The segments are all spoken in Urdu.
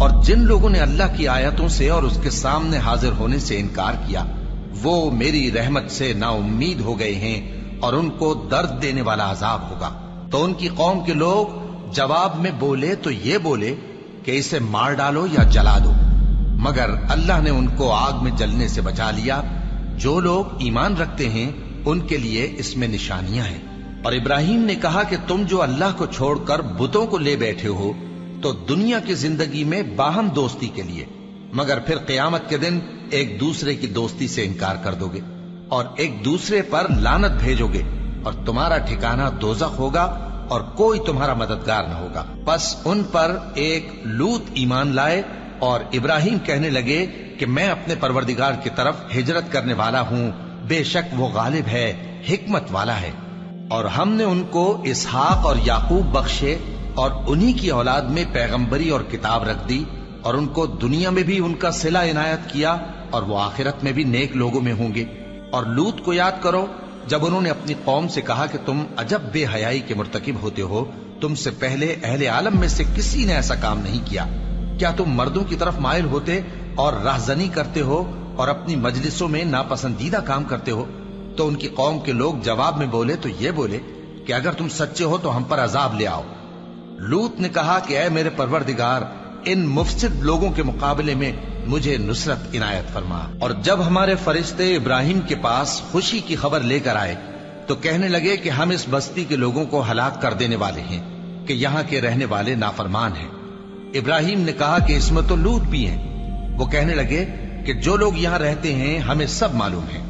اور جن لوگوں نے اللہ کی آیتوں سے اور اس کے سامنے حاضر ہونے سے انکار کیا وہ میری رحمت سے نا امید ہو گئے ہیں اور ان کو درد دینے والا عذاب ہوگا۔ تو ان کی قوم کے لوگ جواب میں بولے تو یہ بولے کہ اسے مار ڈالو یا جلا دو، مگر اللہ نے ان کو آگ میں جلنے سے بچا لیا۔ جو لوگ ایمان رکھتے ہیں ان کے لیے اس میں نشانیاں ہیں۔ اور ابراہیم نے کہا کہ تم جو اللہ کو چھوڑ کر بتوں کو لے بیٹھے ہو تو دنیا کی زندگی میں باہم دوستی کے لیے، مگر پھر قیامت کے دن ایک دوسرے کی دوستی سے انکار کر دو گے اور ایک دوسرے پر لعنت بھیجو گے، اور تمہارا ٹھکانہ دوزخ ہوگا اور کوئی تمہارا مددگار نہ ہوگا۔ پس ان پر ایک لوط ایمان لائے اور ابراہیم کہنے لگے کہ میں اپنے پروردگار کی طرف ہجرت کرنے والا ہوں، بے شک وہ غالب ہے، حکمت والا ہے۔ اور ہم نے ان کو اسحاق اور یعقوب بخشے اور انہی کی اولاد میں پیغمبری اور کتاب رکھ دی، اور ان کو دنیا میں بھی ان کا صلہ عنایت کیا اور وہ آخرت میں بھی نیک لوگوں میں ہوں گے۔ اور لوط کو یاد کرو جب انہوں نے اپنی قوم سے کہا کہ تم عجب بے حیائی کے مرتکب ہوتے ہو، تم سے پہلے اہل عالم میں سے کسی نے ایسا کام نہیں کیا۔ کیا تم مردوں کی طرف مائل ہوتے اور رہزنی کرتے ہو اور اپنی مجلسوں میں ناپسندیدہ کام کرتے ہو؟ تو ان کی قوم کے لوگ جواب میں بولے تو یہ بولے کہ اگر تم سچے ہو تو ہم پر عذاب لے آؤ۔ لوط نے کہا کہ اے میرے پروردگار، ان مفسد لوگوں کے مقابلے میں مجھے نصرت عنایت فرما۔ اور جب ہمارے فرشتے ابراہیم کے پاس خوشی کی خبر لے کر آئے تو کہنے لگے کہ ہم اس بستی کے لوگوں کو ہلاک کر دینے والے ہیں کہ یہاں کے رہنے والے نافرمان ہیں۔ ابراہیم نے کہا کہ اس میں تو لوط بھی ہیں۔ وہ کہنے لگے کہ جو لوگ یہاں رہتے ہیں ہمیں سب معلوم ہے،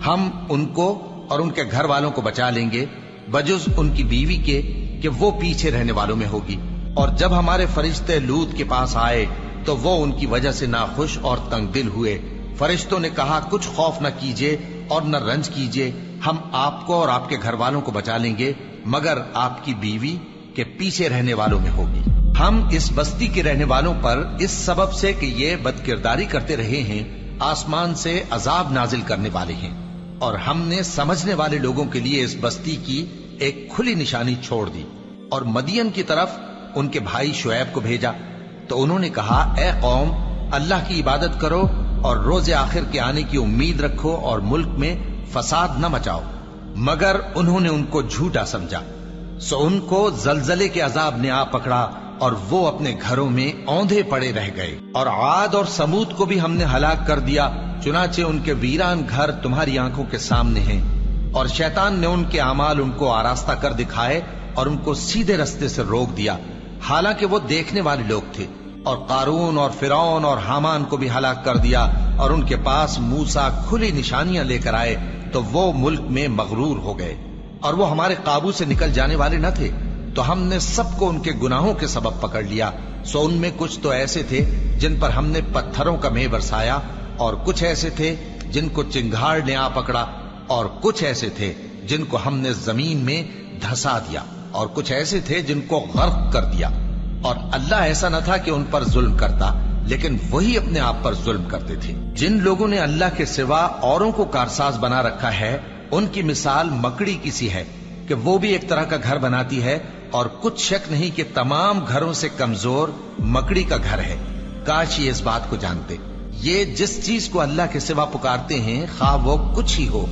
ہم ان کو اور ان کے گھر والوں کو بچا لیں گے بجز ان کی بیوی کے کہ وہ پیچھے رہنے والوں میں ہوگی۔ اور جب ہمارے فرشتے لوط کے پاس آئے تو وہ ان کی وجہ سے ناخوش اور تنگ دل ہوئے۔ فرشتوں نے کہا کچھ خوف نہ کیجیے اور نہ رنج کیجیے، ہم آپ کو اور آپ کے گھر والوں کو بچا لیں گے مگر آپ کی بیوی کے پیچھے رہنے والوں میں ہوگی۔ ہم اس بستی کے رہنے والوں پر اس سبب سے کہ یہ بدکرداری کرتے رہے ہیں آسمان سے عذاب نازل کرنے والے ہیں، اور ہم نے سمجھنے والے لوگوں کے لیے اس بستی کی ایک کھلی نشانی چھوڑ دی۔ اور مدین کی طرف ان کے بھائی شعیب کو بھیجا تو انہوں نے کہا اے قوم، اللہ کی عبادت کرو اور روز آخر کے آنے کی امید رکھو اور ملک میں فساد نہ مچاؤ، مگر انہوں نے ان کو جھوٹا سمجھا، سو ان کو زلزلے کے عذاب نے آ پکڑا اور وہ اپنے گھروں میں اوندھے پڑے رہ گئے۔ اور عاد اور سمود کو بھی ہم نے ہلاک کر دیا، چنانچہ ان کے ویران گھر تمہاری آنکھوں کے سامنے ہیں۔ اور شیطان نے ان کے اعمال ان کو آراستہ کر دکھائے اور ان کو سیدھے رستے سے روک دیا، حالانکہ وہ دیکھنے والے لوگ تھے۔ اور قارون اور فرعون اور حامان کو بھی ہلاک کر دیا، اور ان کے پاس موسیٰ کھلی نشانیاں لے کر آئے تو وہ ملک میں مغرور ہو گئے، اور وہ ہمارے قابو سے نکل جانے والے نہ تھے، تو ہم نے سب کو ان کے گناہوں کے سبب پکڑ لیا۔ سو ان میں کچھ تو ایسے تھے جن پر ہم نے پتھروں کا مے برسایا، اور کچھ ایسے تھے جن کو چنگھاڑ نے آ پکڑا، اور کچھ ایسے تھے جن کو ہم نے زمین میں دھسا دیا، اور کچھ ایسے تھے جن کو غرق کر دیا۔ اور اللہ ایسا نہ تھا کہ ان پر ظلم کرتا، لیکن وہی اپنے آپ پر ظلم کرتے تھے۔ جن لوگوں نے اللہ کے سوا اوروں کو کارساز بنا رکھا ہے ان کی مثال مکڑی کی سی ہے کہ وہ بھی ایک طرح کا گھر بناتی ہے، اور کچھ شک نہیں کہ تمام گھروں سے کمزور مکڑی کا گھر ہے۔ کاش یہ اس بات کو جانتے۔ یہ جس چیز کو اللہ کے سوا پکارتے ہیں خواہ وہ کچھ ہی ہو،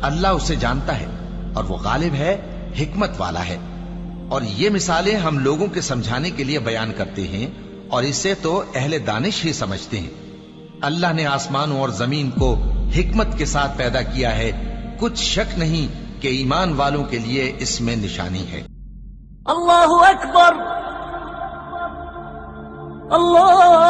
اللہ اسے جانتا ہے اور وہ غالب ہے، حکمت والا ہے۔ اور یہ مثالیں ہم لوگوں کے سمجھانے کے لیے بیان کرتے ہیں، اور اسے تو اہل دانش ہی سمجھتے ہیں۔ اللہ نے آسمانوں اور زمین کو حکمت کے ساتھ پیدا کیا ہے، کچھ شک نہیں کہ ایمان والوں کے لیے اس میں نشانی ہے۔ اللہ اکبر، اللہ